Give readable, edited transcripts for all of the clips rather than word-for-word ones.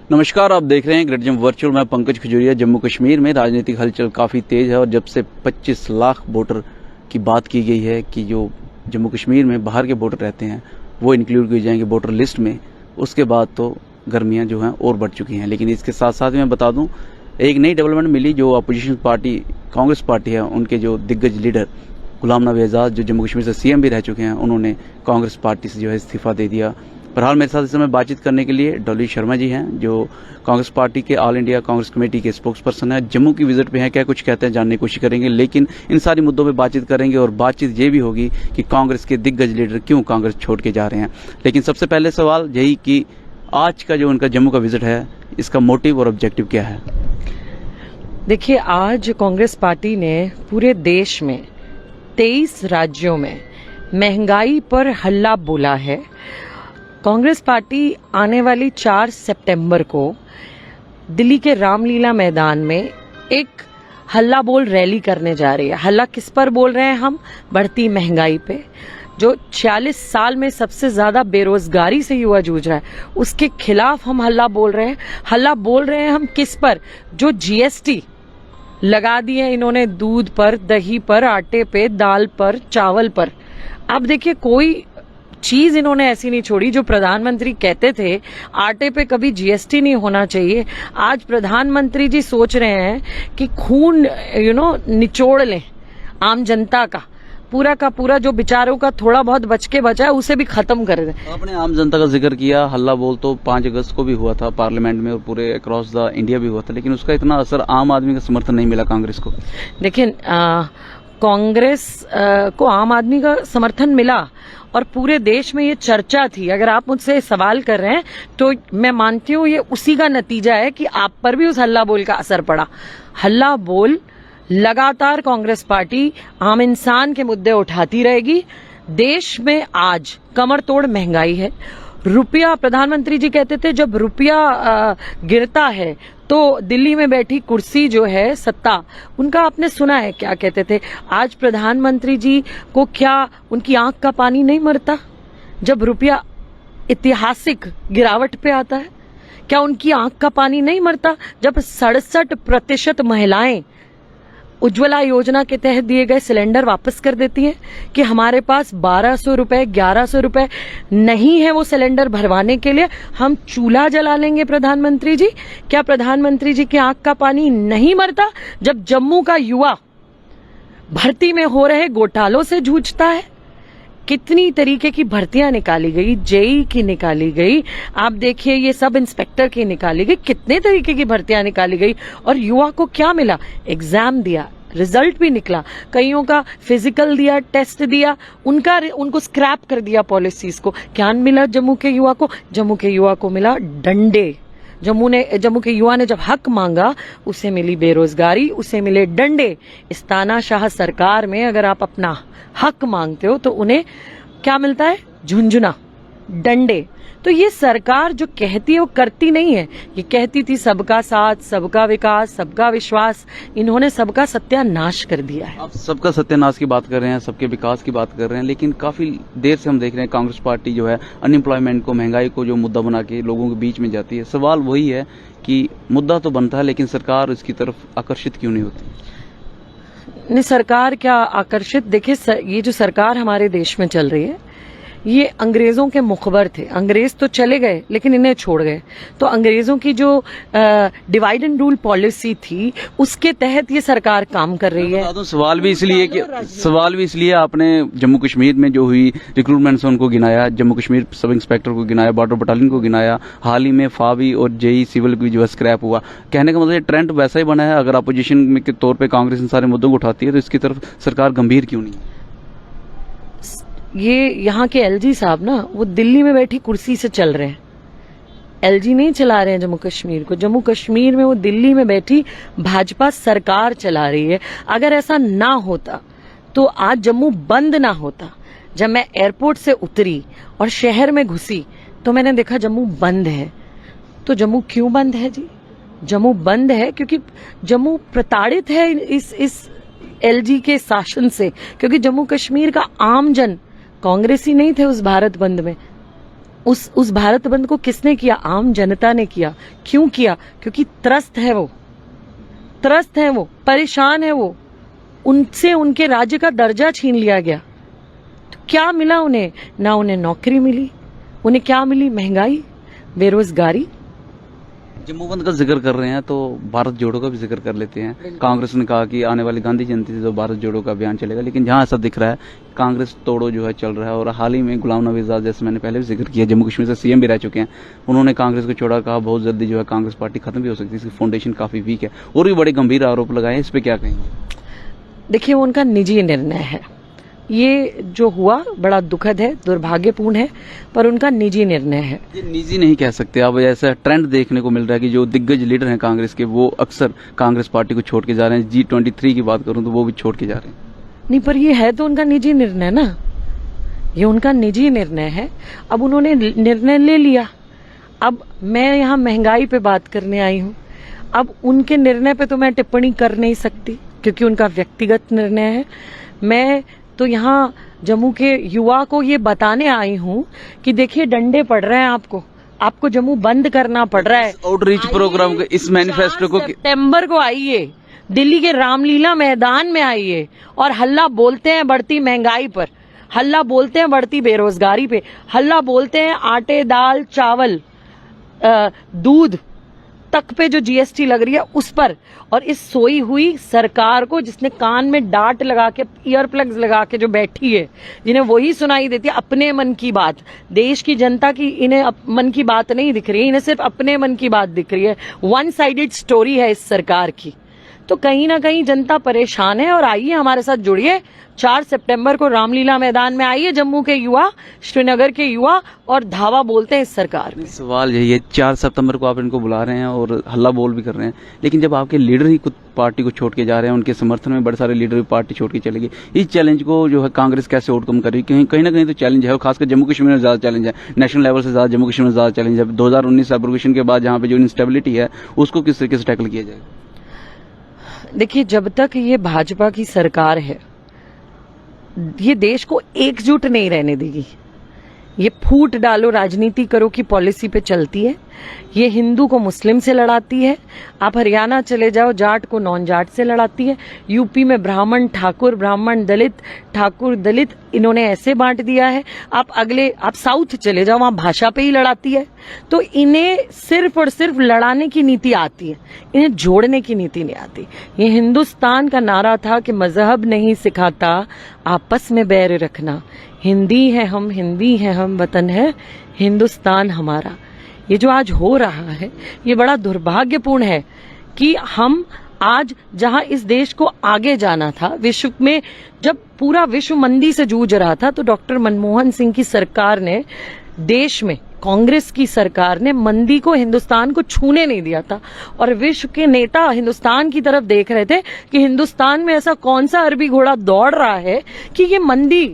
नमस्कार, आप देख रहे हैं ग्रेट जम्मू वर्चुअल। मैं पंकज खजूरिया। जम्मू कश्मीर में राजनीतिक हलचल काफ़ी तेज़ है और जब से 25 लाख वोटर की बात की गई है कि जो जम्मू कश्मीर में बाहर के वोटर रहते हैं वो इंक्लूड किए जाएंगे वोटर लिस्ट में, उसके बाद तो गर्मियां जो हैं और बढ़ चुकी हैं। लेकिन इसके साथ साथ मैं बता दूं, एक नई डेवलपमेंट मिली। जो अपोजिशन पार्टी कांग्रेस पार्टी है, उनके जो दिग्गज लीडर गुलाम नबी आज़ाद, जो जम्मू कश्मीर से सीएम भी रह चुके हैं, उन्होंने कांग्रेस पार्टी से जो है इस्तीफा दे दिया। फिलहाल मेरे साथ इस समय बातचीत करने के लिए डॉली शर्मा जी हैं, जो कांग्रेस पार्टी के ऑल इंडिया कांग्रेस कमेटी के स्पोक्स पर्सन है। जम्मू की विजिट पे हैं, क्या कुछ कहते हैं जानने की कोशिश करेंगे। लेकिन इन सारी मुद्दों पे बातचीत करेंगे और बातचीत ये भी होगी कि कांग्रेस के दिग्गज लीडर क्यों कांग्रेस छोड़ के जा रहे हैं। लेकिन सबसे पहले सवाल यही कि आज का जो उनका जम्मू का विजिट है, इसका मोटिव और ऑब्जेक्टिव क्या है? देखिए, आज कांग्रेस पार्टी ने पूरे देश में 23 राज्यों में महंगाई पर हल्ला बोला है। कांग्रेस पार्टी आने वाली 4 सितंबर को दिल्ली के रामलीला मैदान में एक हल्ला बोल रैली करने जा रही है। हल्ला किस पर बोल रहे हैं हम? बढ़ती महंगाई पे। जो 46 साल में सबसे ज्यादा बेरोजगारी से युवा जूझ रहा है, उसके खिलाफ हम हल्ला बोल रहे हैं। हल्ला बोल रहे हैं हम किस पर? जो जीएसटी लगा दी है इन्होंने दूध पर, दही पर, आटे पे, दाल पर, चावल पर। अब देखिए, कोई चीज इन्होंने ऐसी नहीं छोड़ी। जो प्रधानमंत्री कहते थे आटे पे कभी जीएसटी नहीं होना चाहिए, आज प्रधानमंत्री जी सोच रहे हैं कि खून निचोड़ लें आम जनता का, पूरा का पूरा जो बेचारों का थोड़ा बहुत बच के बचा है उसे भी खत्म कर दें। आपने आम जनता का जिक्र किया। हल्ला बोल तो 5 अगस्त को भी हुआ था पार्लियामेंट में और पूरे अक्रॉस द इंडिया भी हुआ था, लेकिन उसका इतना असर आम आदमी का समर्थन नहीं मिला कांग्रेस को। देखिए, कांग्रेस को आम आदमी का समर्थन मिला और पूरे देश में ये चर्चा थी। अगर आप मुझसे सवाल कर रहे हैं तो मैं मानती हूँ ये उसी का नतीजा है कि आप पर भी उस हल्ला बोल का असर पड़ा। हल्ला बोल लगातार कांग्रेस पार्टी आम इंसान के मुद्दे उठाती रहेगी। देश में आज कमर तोड़ महंगाई है। रुपया, प्रधानमंत्री जी कहते थे जब रुपया गिरता है तो दिल्ली में बैठी कुर्सी जो है सत्ता, उनका आपने सुना है क्या कहते थे? आज प्रधानमंत्री जी को क्या उनकी आंख का पानी नहीं मरता जब रुपया ऐतिहासिक गिरावट पे आता है? क्या उनकी आंख का पानी नहीं मरता जब 67% महिलाएं उज्ज्वला योजना के तहत दिए गए सिलेंडर वापस कर देती हैं कि हमारे पास 1200 रुपए, 1100 रुपए नहीं है वो सिलेंडर भरवाने के लिए, हम चूल्हा जला लेंगे प्रधानमंत्री जी? क्या प्रधानमंत्री जी की आंख का पानी नहीं मरता जब जम्मू का युवा भर्ती में हो रहे घोटालों से जूझता है? कितनी तरीके की भर्तियां निकाली गई, जेई की निकाली गई, आप देखिए ये सब इंस्पेक्टर की निकाली गई, कितने तरीके की भर्तियां निकाली गई और युवा को क्या मिला? एग्जाम दिया, रिजल्ट भी निकला, कईयों का फिजिकल दिया, टेस्ट दिया, उनको स्क्रैप कर दिया पॉलिसीज को। क्या मिला जम्मू के युवा को? जम्मू के युवा को मिला डंडे। जम्मू के युवा ने जब हक मांगा उसे मिली बेरोजगारी, उसे मिले डंडे। इस तानाशाह सरकार में अगर आप अपना हक मांगते हो तो उन्हें क्या मिलता है? झुंझुना, डंडे। तो ये सरकार जो कहती है वो करती नहीं है। ये कहती थी सबका साथ, सबका विकास, सबका विश्वास। इन्होंने सबका सत्यानाश कर दिया है। आप सबका सत्यानाश की बात कर रहे हैं, सबके विकास की बात कर रहे हैं, लेकिन काफी देर से हम देख रहे हैं कांग्रेस पार्टी जो है अनएम्प्लॉयमेंट को, महंगाई को जो मुद्दा बना के लोगों के बीच में जाती है। सवाल वही है कि मुद्दा तो बनता है लेकिन सरकार इसकी तरफ आकर्षित क्यों नहीं होती? नहीं, सरकार क्या आकर्षित? देखिए, ये जो सरकार हमारे देश में चल रही है ये अंग्रेजों के मुखबर थे। अंग्रेज तो चले गए लेकिन इन्हें छोड़ गए। तो अंग्रेजों की जो डिवाइड एंड रूल पॉलिसी थी उसके तहत ये सरकार काम कर रही है। सवाल भी इसलिए आपने जम्मू कश्मीर में जो हुई रिक्रूटमेंट से उनको गिनाया, जम्मू कश्मीर सब इंस्पेक्टर को गिनाया, बॉर्डर बटालियन को गिनाया, हाल ही में फावी और जेई सिविल की जो है स्क्रैप हुआ। कहने का मतलब ट्रेंड वैसा ही बना है। अगर अपोजिशन में के तौर पर कांग्रेस इन सारे मुद्दों को उठाती है तो इसकी तरफ सरकार गंभीर क्यों नहीं? ये यहाँ के एलजी साहब ना, वो दिल्ली में बैठी कुर्सी से चल रहे हैं। एलजी नहीं चला रहे हैं जम्मू कश्मीर को। जम्मू कश्मीर में वो दिल्ली में बैठी भाजपा सरकार चला रही है। अगर ऐसा ना होता तो आज जम्मू बंद ना होता। जब मैं एयरपोर्ट से उतरी और शहर में घुसी तो मैंने देखा जम्मू बंद है। तो जम्मू क्यों बंद है जी? जम्मू बंद है क्योंकि जम्मू प्रताड़ित है इस एलजी के शासन से, क्योंकि जम्मू कश्मीर का आम जन कांग्रेसी नहीं थे उस भारत बंद में। उस भारत बंद को किसने किया? आम जनता ने किया। क्यों किया? क्योंकि त्रस्त है वो, परेशान है वो, उनसे उनके राज्य का दर्जा छीन लिया गया। तो क्या मिला उन्हें? ना उन्हें नौकरी मिली, उन्हें क्या मिली? महंगाई, बेरोजगारी। जम्मू बंद का जिक्र कर रहे हैं तो भारत जोड़ो का भी जिक्र कर लेते हैं। कांग्रेस ने कहा कि आने वाली गांधी जयंती से तो भारत जोड़ो का अभियान चलेगा, लेकिन जहां ऐसा दिख रहा है कांग्रेस तोड़ो जो है चल रहा है। और हाल ही में गुलाम नबी आजाद, जैसे मैंने पहले भी जिक्र किया, जम्मू कश्मीर से सीएम भी रह चुके हैं, उन्होंने कांग्रेस को छोड़ा, कहा बहुत जल्दी जो है कांग्रेस पार्टी खत्म भी हो सकती है, इसकी फाउंडेशन काफी वीक है, और भी बड़े गंभीर आरोप लगाए हैं। इस पे क्या कहेंगे? देखिए, वो उनका निजी निर्णय है। ये जो हुआ बड़ा दुखद है, दुर्भाग्यपूर्ण है, पर उनका निजी निर्णय है। ये निजी नहीं कह सकते आप, ऐसा ट्रेंड देखने को मिल रहा है कि जो दिग्गज लीडर हैं कांग्रेस के, वो अक्सर कांग्रेस पार्टी को छोड़ के जा रहे हैं। G23 की बात करूं तो वो भी छोड़ के जा रहे हैं। नहीं, पर ये है तो उनका निजी निर्णय ना, ये उनका निजी निर्णय है। अब उन्होंने निर्णय ले लिया। अब मैं यहाँ महंगाई पे बात करने आई हूँ। अब उनके निर्णय पे तो मैं टिप्पणी कर नहीं सकती, क्योंकि उनका व्यक्तिगत निर्णय है। मैं तो यहाँ जम्मू के युवा को ये बताने आई हूँ कि देखिए, डंडे पड़ रहे हैं आपको जम्मू बंद करना पड़ रहा है। आउटरीच प्रोग्राम के इस मैनिफेस्टो को, सितंबर को आइए, दिल्ली के रामलीला मैदान में आइए और हल्ला बोलते हैं बढ़ती महंगाई पर, हल्ला बोलते हैं बढ़ती बेरोजगारी पे, हल्ला बोलते हैं आटे, दाल, चावल, दूध तक पे जो जीएसटी लग रही है उस पर। और इस सोई हुई सरकार को, जिसने कान में डांट लगा के, ईयर प्लग्स लगा के जो बैठी है, जिन्हें वही सुनाई देती है अपने मन की बात, देश की जनता की इन्हें मन की बात नहीं दिख रही है, इन्हें सिर्फ अपने मन की बात दिख रही है। वन साइडेड स्टोरी है इस सरकार की। तो कहीं ना कहीं जनता परेशान है। और आइए हमारे साथ जुड़िए, 4 सितंबर को रामलीला मैदान में आइए जम्मू के युवा, श्रीनगर के युवा, और धावा बोलते हैं इस सरकार में। सवाल यही है, 4 सितंबर को आप इनको बुला रहे हैं और हल्ला बोल भी कर रहे हैं, लेकिन जब आपके लीडर ही कुछ पार्टी को छोड़ के जा रहे हैं, उनके समर्थन में बड़े सारे लीडर भी पार्टी छोड़ के चले गए, इस चैलेंज को जो है कांग्रेस कैसे ओवरकम कर रही है? कहीं ना कहीं तो चैलेंज है, और खासकर जम्मू कश्मीर में ज्यादा चैलेंज है, नेशनल लेवल से ज्यादा जम्मू कश्मीर में ज्यादा चैलेंज है। 2019 एब्रोगेशन के बाद जहाँ पे जो इंस्टेबिलिटी है, उसको किस तरीके से टैकल किया जाएगा? देखिए, जब तक ये भाजपा की सरकार है, ये देश को एकजुट नहीं रहने देगी। ये फूट डालो राजनीति करो की पॉलिसी पे चलती है। ये हिंदू को मुस्लिम से लड़ाती है। आप हरियाणा चले जाओ, जाट को नॉन जाट से लड़ाती है। यूपी में ब्राह्मण ठाकुर, ब्राह्मण दलित, ठाकुर दलित, इन्होंने ऐसे बांट दिया है। आप साउथ चले जाओ, वहां भाषा पे ही लड़ाती है। तो इन्हें सिर्फ और सिर्फ लड़ाने की नीति आती है, इन्हें जोड़ने की नीति नहीं आती। ये हिंदुस्तान का नारा था कि मजहब नहीं सिखाता आपस में बैर रखना, हिंदी है हम, वतन है हिंदुस्तान हमारा। ये जो आज हो रहा है, ये बड़ा दुर्भाग्यपूर्ण है कि हम आज जहां इस देश को आगे जाना था, विश्व में जब पूरा विश्व मंदी से जूझ रहा था, तो डॉक्टर मनमोहन सिंह की सरकार ने, देश में कांग्रेस की सरकार ने मंदी को, हिंदुस्तान को छूने नहीं दिया था। और विश्व के नेता हिंदुस्तान की तरफ देख रहे थे कि हिंदुस्तान में ऐसा कौन सा अरबी घोड़ा दौड़ रहा है कि ये मंदी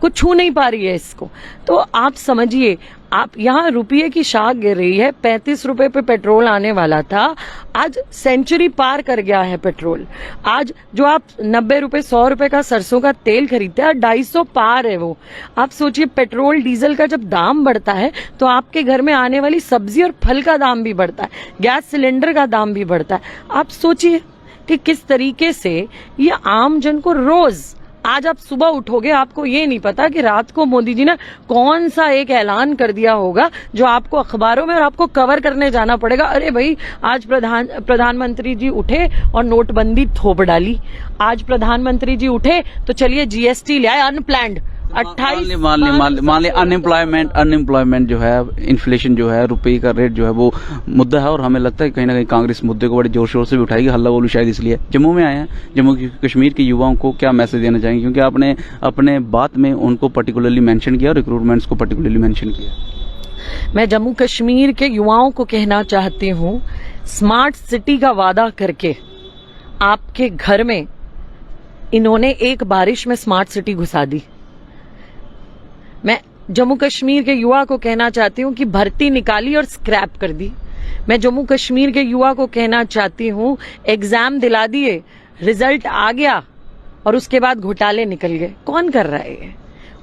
को छू नहीं पा रही है इसको। तो आप समझिए, आप यहाँ रुपये की शाख गिर रही है। 35 रुपए पे पेट्रोल आने वाला था, आज सेंचुरी पार कर गया है पेट्रोल। आज जो आप 90 रुपए 100 रुपए का सरसों का तेल खरीदते हैं, 250 पार है वो। आप सोचिए, पेट्रोल डीजल का जब दाम बढ़ता है तो आपके घर में आने वाली सब्जी और फल का दाम भी बढ़ता है, गैस सिलेंडर का दाम भी बढ़ता है। आप सोचिए कि किस तरीके से ये आम जन को रोज, आज आप सुबह उठोगे, आपको ये नहीं पता कि रात को मोदी जी ने कौन सा एक ऐलान कर दिया होगा जो आपको अखबारों में और आपको कवर करने जाना पड़ेगा। अरे भाई, आज प्रधानमंत्री जी उठे और नोटबंदी थोप डाली। आज प्रधानमंत्री जी उठे तो चलिए जीएसटी ले आए अनप्लैंड। 28 मान ले अनएम्प्लॉयमेंट जो है, इन्फ्लेशन जो है, रुपये का रेट जो है, वो मुद्दा है। और हमें लगता है कहीं ना कहीं कांग्रेस मुद्दे को बड़े जोर शोर से भी उठाएगी, हल्ला बोलू शायद इसलिए जम्मू में आए हैं। जम्मू कश्मीर के युवाओं को क्या मैसेज देना चाहेंगे? क्योंकि आपने अपने बात में उनको पर्टिकुलरली मेंशन किया, रिक्रूटमेंट्स को पर्टिकुलरली मेंशन किया। मैं जम्मू कश्मीर के युवाओं को कहना चाहती हूँ, स्मार्ट सिटी का वादा करके आपके घर में इन्होंने एक बारिश में स्मार्ट सिटी घुसा दी। मैं जम्मू कश्मीर के युवा को कहना चाहती हूँ कि भर्ती निकाली और स्क्रैप कर दी। मैं जम्मू कश्मीर के युवा को कहना चाहती हूँ, एग्जाम दिला दिए, रिजल्ट आ गया और उसके बाद घोटाले निकल गए। कौन कर रहा है ये?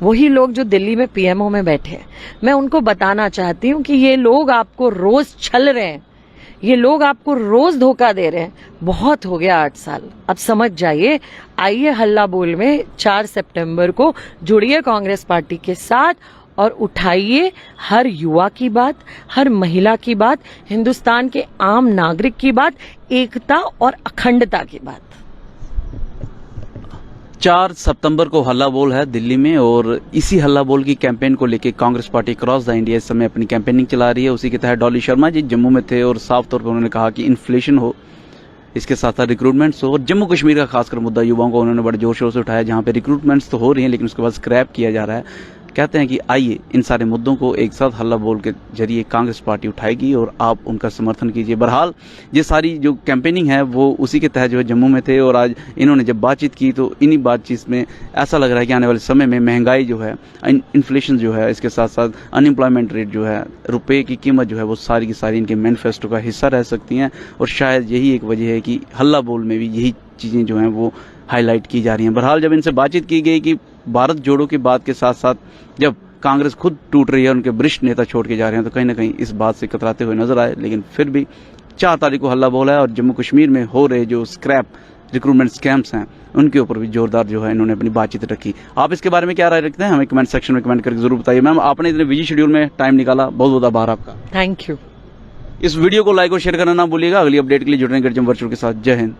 वही लोग जो दिल्ली में पीएमओ में बैठे हैं, मैं उनको बताना चाहती हूँ कि ये लोग आपको रोज छल रहे हैं, ये लोग आपको रोज धोखा दे रहे हैं। बहुत हो गया 8 साल, अब समझ जाइए। आइए हल्ला बोल में 4 सितंबर को जुड़िए कांग्रेस पार्टी के साथ और उठाइए हर युवा की बात, हर महिला की बात, हिंदुस्तान के आम नागरिक की बात, एकता और अखंडता की बात। 4 सितंबर को हल्ला बोल है दिल्ली में और इसी हल्ला बोल की कैंपेन को लेकर Congress party cross the India इस समय अपनी कैंपेनिंग चला रही है। उसी के तहत डॉली शर्मा जी जम्मू में थे और साफ तौर पर उन्होंने कहा कि इन्फ्लेशन हो, इसके साथ साथ रिक्रूटमेंट्स हो और जम्मू कश्मीर का खासकर मुद्दा युवाओं को उन्होंने बड़े जोर शोर से उठाया, जहां पे रिक्रूटमेंट्स तो हो रही हैं लेकिन उसके बाद स्क्रैप किया जा रहा है। कहते हैं कि आइए इन सारे मुद्दों को एक साथ हल्ला बोल के जरिए कांग्रेस पार्टी उठाएगी और आप उनका समर्थन कीजिए। बहरहाल ये सारी जो कैंपेनिंग है वो उसी के तहत जो है जम्मू में थे और आज इन्होंने जब बातचीत की तो इन्हीं बातचीत में ऐसा लग रहा है कि आने वाले समय में महंगाई जो है, इन्फ्लेशन जो है, इसके साथ साथ अनएम्प्लॉयमेंट रेट जो है, रुपये की कीमत जो है वो सारी की सारी इनके मैनिफेस्टो का हिस्सा रह सकती हैं और शायद यही एक वजह है कि हल्ला बोल में भी यही चीज़ें जो हैं वो हाईलाइट की जा रही हैं। बहरहाल जब इनसे बातचीत की गई कि भारत जोड़ो की बात के साथ साथ जब कांग्रेस खुद टूट रही है, उनके वरिष्ठ नेता छोड़ के जा रहे हैं, तो कहीं ना कहीं इस बात से कतराते हुए नजर आए। लेकिन फिर भी 4 तारीख को हल्ला बोला है और जम्मू कश्मीर में हो रहे जो स्क्रैप रिक्रूटमेंट स्कैम्स हैं उनके ऊपर भी जोरदार जो है इन्होंने अपनी बातचीत रखी। आप इसके बारे में क्या राय रखते हैं हमें कमेंट सेक्शन में कमेंट करके जरूर बताइए। मैम, आपने इतने बिजी शेड्यूल में टाइम निकाला, बहुत बहुत आभार आपका। Thank you. इस वीडियो को लाइक और शेयर करना ना भूलिएगा। अगली अपडेट के लिए जुड़ने गर्जम वर्चुअल के साथ। जय हिंद।